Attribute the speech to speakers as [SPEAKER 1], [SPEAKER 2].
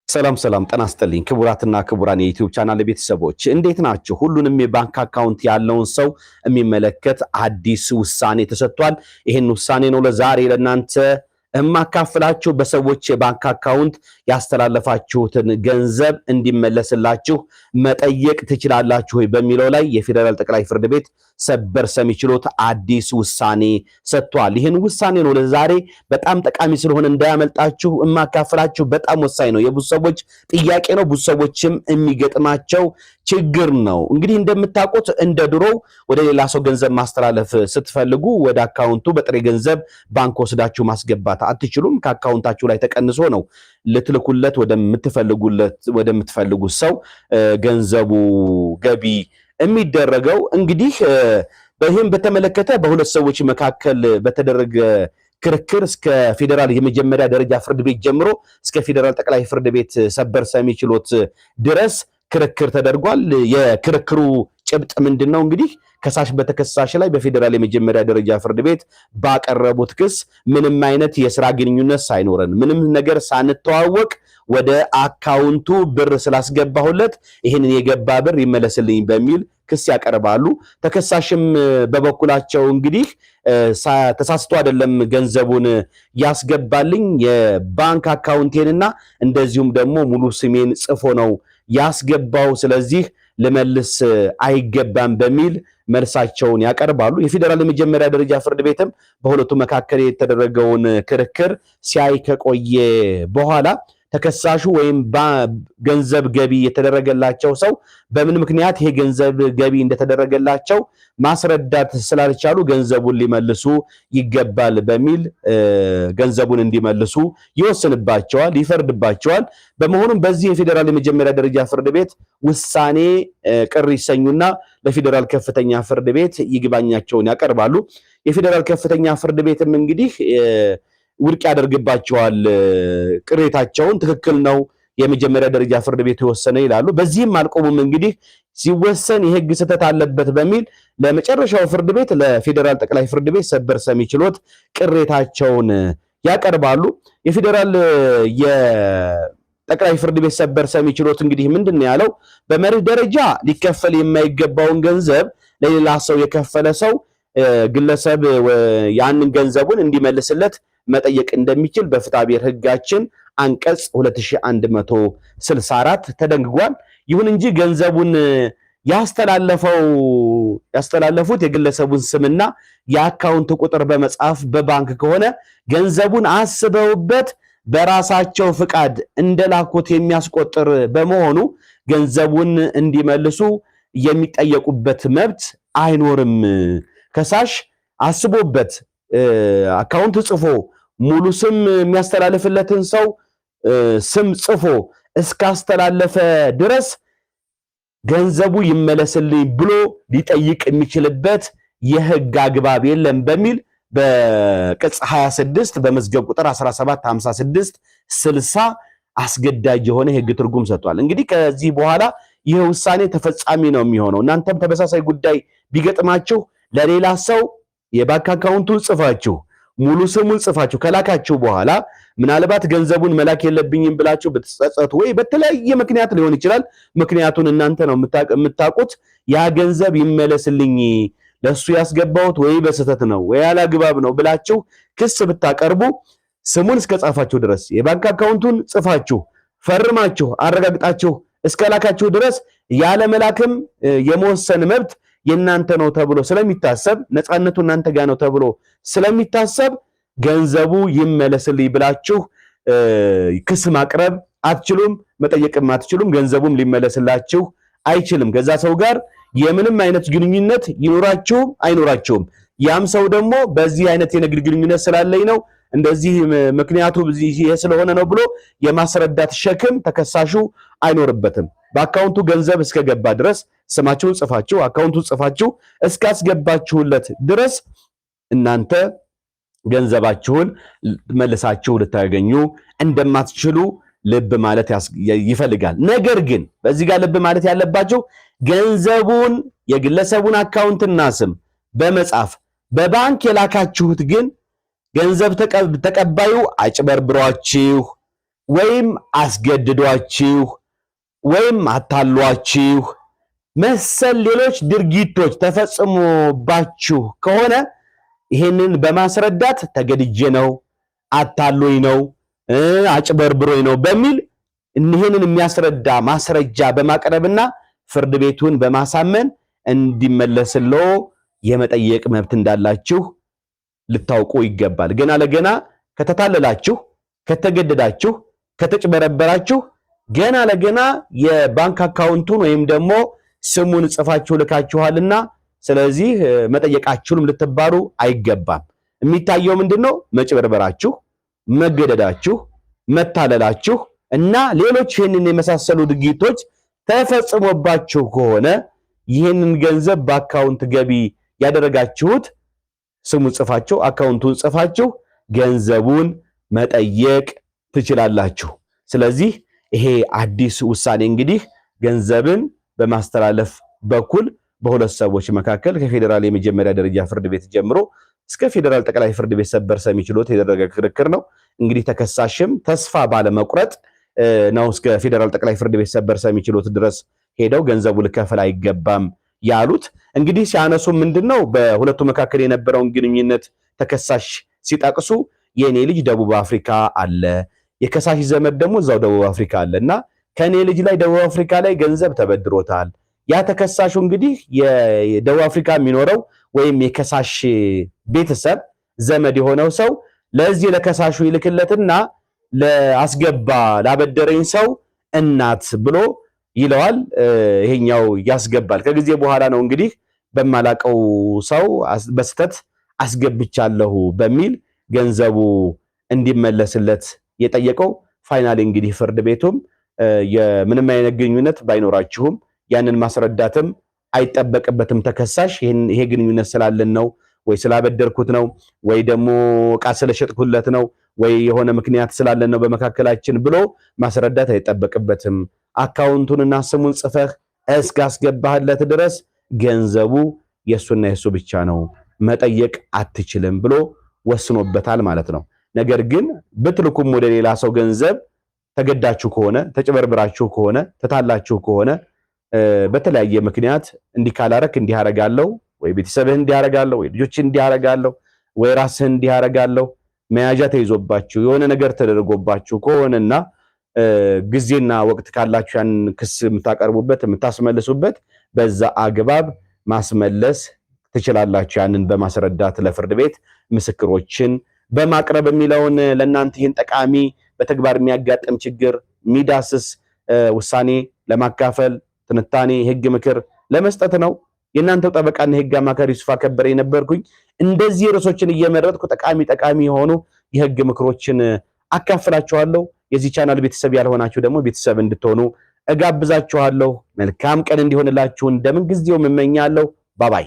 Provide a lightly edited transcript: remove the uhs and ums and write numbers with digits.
[SPEAKER 1] ሰላም ጤና ይስጥልኝ ክቡራትና ክቡራን የዩቲዩብ ቻናል ቤተሰቦች እንዴት ናችሁ? ሁሉንም የባንክ አካውንት ያለውን ሰው የሚመለከት አዲስ ውሳኔ ተሰጥቷል። ይሄን ውሳኔ ነው ለዛሬ ለእናንተ እማካፍላችሁ። በሰዎች የባንክ አካውንት ያስተላለፋችሁትን ገንዘብ እንዲመለስላችሁ መጠየቅ ትችላላችሁ በሚለው ላይ የፌደራል ጠቅላይ ፍርድ ቤት ሰበር ሰሚ ችሎት አዲስ ውሳኔ ሰጥቷል። ይህን ውሳኔ ነው ለዛሬ በጣም ጠቃሚ ስለሆነ እንዳያመልጣችሁ እማካፍላችሁ። በጣም ወሳኝ ነው። የብዙ ሰዎች ጥያቄ ነው። ብዙ ሰዎችም የሚገጥማቸው ችግር ነው። እንግዲህ እንደምታውቁት እንደ ድሮው ወደ ሌላ ሰው ገንዘብ ማስተላለፍ ስትፈልጉ ወደ አካውንቱ በጥሬ ገንዘብ ባንክ ወስዳችሁ ማስገባት አትችሉም። ከአካውንታችሁ ላይ ተቀንሶ ነው ልትልኩለት ወደምትፈልጉት ሰው ገንዘቡ ገቢ የሚደረገው። እንግዲህ በይህም በተመለከተ በሁለት ሰዎች መካከል በተደረገ ክርክር እስከ ፌደራል የመጀመሪያ ደረጃ ፍርድ ቤት ጀምሮ እስከ ፌደራል ጠቅላይ ፍርድ ቤት ሰበር ሰሚ ችሎት ድረስ ክርክር ተደርጓል። የክርክሩ ጭብጥ ምንድነው? እንግዲህ ከሳሽ በተከሳሽ ላይ በፌደራል የመጀመሪያ ደረጃ ፍርድ ቤት ባቀረቡት ክስ ምንም አይነት የሥራ ግንኙነት ሳይኖረን ምንም ነገር ሳንተዋወቅ ወደ አካውንቱ ብር ስላስገባሁለት ይሄንን የገባ ብር ይመለስልኝ በሚል ክስ ያቀርባሉ። ተከሳሽም በበኩላቸው እንግዲህ ተሳስቶ አይደለም ገንዘቡን ያስገባልኝ የባንክ አካውንቴንና እንደዚሁም ደግሞ ሙሉ ስሜን ጽፎ ነው ያስገባው፣ ስለዚህ ለመልስ አይገባም በሚል መልሳቸውን ያቀርባሉ። የፌደራል የመጀመሪያ ደረጃ ፍርድ ቤትም በሁለቱ መካከል የተደረገውን ክርክር ሲያይ ከቆየ በኋላ ተከሳሹ ወይም ገንዘብ ገቢ የተደረገላቸው ሰው በምን ምክንያት ይሄ ገንዘብ ገቢ እንደተደረገላቸው ማስረዳት ስላልቻሉ ገንዘቡን ሊመልሱ ይገባል በሚል ገንዘቡን እንዲመልሱ ይወስንባቸዋል፣ ይፈርድባቸዋል። በመሆኑም በዚህ የፌደራል የመጀመሪያ ደረጃ ፍርድ ቤት ውሳኔ ቅር ይሰኙና ለፌደራል ከፍተኛ ፍርድ ቤት ይግባኛቸውን ያቀርባሉ። የፌደራል ከፍተኛ ፍርድ ቤትም እንግዲህ ውድቅ ያደርግባቸዋል ቅሬታቸውን። ትክክል ነው የመጀመሪያ ደረጃ ፍርድ ቤት የወሰነ ይላሉ። በዚህም አልቆሙም። እንግዲህ ሲወሰን የህግ ስህተት አለበት በሚል ለመጨረሻው ፍርድ ቤት ለፌደራል ጠቅላይ ፍርድ ቤት ሰበር ሰሚ ችሎት ቅሬታቸውን ያቀርባሉ። የፌደራል የጠቅላይ ፍርድ ቤት ሰበር ሰሚ ችሎት እንግዲህ ምንድነው ያለው? በመርህ ደረጃ ሊከፈል የማይገባውን ገንዘብ ለሌላ ሰው የከፈለ ሰው ግለሰብ ያንን ገንዘቡን እንዲመልስለት መጠየቅ እንደሚችል በፍትሐ ብሔር ህጋችን አንቀጽ 2164 ተደንግጓል። ይሁን እንጂ ገንዘቡን ያስተላለፉት የግለሰቡን ስምና የአካውንት ቁጥር በመጻፍ በባንክ ከሆነ ገንዘቡን አስበውበት በራሳቸው ፍቃድ እንደላኩት የሚያስቆጥር በመሆኑ ገንዘቡን እንዲመልሱ የሚጠየቁበት መብት አይኖርም። ከሳሽ አስቦበት አካውንት ጽፎ ሙሉ ስም የሚያስተላልፍለትን ሰው ስም ጽፎ እስካስተላለፈ ድረስ ገንዘቡ ይመለስልኝ ብሎ ሊጠይቅ የሚችልበት የህግ አግባብ የለም በሚል በቅጽ 26 በመዝገብ ቁጥር 1756/60 አስገዳጅ የሆነ የህግ ትርጉም ሰጥቷል። እንግዲህ ከዚህ በኋላ ይህ ውሳኔ ተፈጻሚ ነው የሚሆነው። እናንተም ተመሳሳይ ጉዳይ ቢገጥማችሁ ለሌላ ሰው የባንክ አካውንቱን ጽፋችሁ ሙሉ ስሙን ጽፋችሁ ከላካችሁ በኋላ ምናልባት ገንዘቡን መላክ የለብኝም ብላችሁ በተጸጸቱ ወይ በተለያየ ምክንያት ሊሆን ይችላል፣ ምክንያቱን እናንተ ነው የምታውቁት፣ ያ ገንዘብ ይመለስልኝ ለሱ ያስገባሁት ወይ በስህተት ነው ወይ አላግባብ ነው ብላችሁ ክስ ብታቀርቡ ስሙን እስከጻፋችሁ ድረስ የባንክ አካውንቱን ጽፋችሁ ፈርማችሁ አረጋግጣችሁ እስከላካችሁ ድረስ ያለ መላክም የመወሰን መብት የናንተ ነው ተብሎ ስለሚታሰብ ነፃነቱ እናንተ ጋር ነው ተብሎ ስለሚታሰብ ገንዘቡ ይመለስልኝ ብላችሁ ክስ ማቅረብ አትችሉም፣ መጠየቅም አትችሉም። ገንዘቡም ሊመለስላችሁ አይችልም። ከዛ ሰው ጋር የምንም አይነት ግንኙነት ይኖራችሁም አይኖራችሁም። ያም ሰው ደግሞ በዚህ አይነት የንግድ ግንኙነት ስላለኝ ነው እንደዚህ ምክንያቱ ይሄ ስለሆነ ነው ብሎ የማስረዳት ሸክም ተከሳሹ አይኖርበትም። በአካውንቱ ገንዘብ እስከገባ ድረስ ስማችሁን ጽፋችሁ አካውንቱን ጽፋችሁ እስካስገባችሁለት ድረስ እናንተ ገንዘባችሁን መልሳችሁ ልታገኙ እንደማትችሉ ልብ ማለት ይፈልጋል። ነገር ግን በዚህ ጋር ልብ ማለት ያለባችሁ ገንዘቡን የግለሰቡን አካውንትና ስም በመጻፍ በባንክ የላካችሁት ግን ገንዘብ ተቀባዩ አጭበርብሯችሁ ወይም አስገድዷችሁ ወይም አታሏችሁ መሰል ሌሎች ድርጊቶች ተፈጽሞባችሁ ከሆነ ይሄንን በማስረዳት ተገድጄ ነው፣ አታሎኝ ነው፣ አጭበርብሮኝ ነው በሚል ይሄንን የሚያስረዳ ማስረጃ በማቅረብና ፍርድ ቤቱን በማሳመን እንዲመለስለው የመጠየቅ መብት እንዳላችሁ ልታውቁ ይገባል። ገና ለገና ከተታለላችሁ፣ ከተገደዳችሁ፣ ከተጭበረበራችሁ ገና ለገና የባንክ አካውንቱን ወይም ደግሞ ስሙን ጽፋችሁ ልካችኋልና ስለዚህ መጠየቃችሁንም ልትባሩ አይገባም። የሚታየው ምንድነው? መጭበርበራችሁ፣ መገደዳችሁ፣ መታለላችሁ እና ሌሎች ይህንን የመሳሰሉ ድርጊቶች ተፈጽሞባችሁ ከሆነ ይህንን ገንዘብ በአካውንት ገቢ ያደረጋችሁት ስሙን ጽፋችሁ አካውንቱን ጽፋችሁ ገንዘቡን መጠየቅ ትችላላችሁ። ስለዚህ ይሄ አዲስ ውሳኔ እንግዲህ ገንዘብን በማስተላለፍ በኩል በሁለት ሰዎች መካከል ከፌደራል የመጀመሪያ ደረጃ ፍርድ ቤት ጀምሮ እስከ ፌደራል ጠቅላይ ፍርድ ቤት ሰበር ሰሚ ችሎት የተደረገ ክርክር ነው። እንግዲህ ተከሳሽም ተስፋ ባለመቁረጥ ነው እስከ ፌደራል ጠቅላይ ፍርድ ቤት ሰበር ሰሚ ችሎት ድረስ ሄደው ገንዘቡ ልከፈል አይገባም ያሉት። እንግዲህ ሲያነሱ ምንድነው በሁለቱ መካከል የነበረውን ግንኙነት ተከሳሽ ሲጠቅሱ የኔ ልጅ ደቡብ አፍሪካ አለ፣ የከሳሽ ዘመድ ደግሞ እዛው ደቡብ አፍሪካ አለና ከኔ ልጅ ላይ ደቡብ አፍሪካ ላይ ገንዘብ ተበድሮታል። ያ ተከሳሹ እንግዲህ የደቡብ አፍሪካ የሚኖረው ወይም የከሳሽ ቤተሰብ ዘመድ የሆነው ሰው ለዚህ ለከሳሹ ይልክለትና ለአስገባ ላበደረኝ ሰው እናት ብሎ ይለዋል። ይሄኛው ያስገባል። ከጊዜ በኋላ ነው እንግዲህ በማላቀው ሰው በስተት አስገብቻለሁ በሚል ገንዘቡ እንዲመለስለት የጠየቀው። ፋይናሊ እንግዲህ ፍርድ ቤቱም የምንም አይነት ግንኙነት ባይኖራችሁም ያንን ማስረዳትም አይጠበቅበትም ተከሳሽ ይሄ ግንኙነት ስላለን ነው ወይ ስላበደርኩት ነው ወይ ደግሞ ዕቃ ስለሸጥኩለት ነው ወይ የሆነ ምክንያት ስላለን ነው በመካከላችን ብሎ ማስረዳት አይጠበቅበትም። አካውንቱንና ስሙን ጽፈህ እስካስገባህለት ድረስ ገንዘቡ የሱና የሱ ብቻ ነው፣ መጠየቅ አትችልም ብሎ ወስኖበታል ማለት ነው። ነገር ግን ብትልኩም ወደ ሌላ ሰው ገንዘብ ተገዳችሁ ከሆነ ተጨበርብራችሁ ከሆነ ተታላችሁ ከሆነ በተለያየ ምክንያት እንዲካላረክ እንዲያረጋለው ወይ ቤተሰብህ እንዲያረጋለው ወይ ልጆች እንዲያረጋለው ወይ ራስህ እንዲያረጋለው መያዣ ተይዞባችሁ የሆነ ነገር ተደርጎባችሁ ከሆነና ጊዜና ወቅት ካላችሁ ያን ክስ የምታቀርቡበት የምታስመልሱበት በዛ አግባብ ማስመለስ ትችላላችሁ። ያንን በማስረዳት ለፍርድ ቤት ምስክሮችን በማቅረብ የሚለውን ለእናንተ ይህን ጠቃሚ በተግባር የሚያጋጥም ችግር ሚዳስስ ውሳኔ ለማካፈል ትንታኔ የህግ ምክር ለመስጠት ነው። የእናንተው ጠበቃና የህግ አማካሪ ዩሱፍ ከበረ የነበርኩኝ። እንደዚህ ርዕሶችን እየመረጥኩ ጠቃሚ የሆኑ የህግ ምክሮችን አካፍላችኋለሁ። የዚህ ቻናል ቤተሰብ ያልሆናችሁ ደግሞ ቤተሰብ እንድትሆኑ እጋብዛችኋለሁ። መልካም ቀን እንዲሆንላችሁ እንደምን ጊዜው እመኛለሁ። ባባይ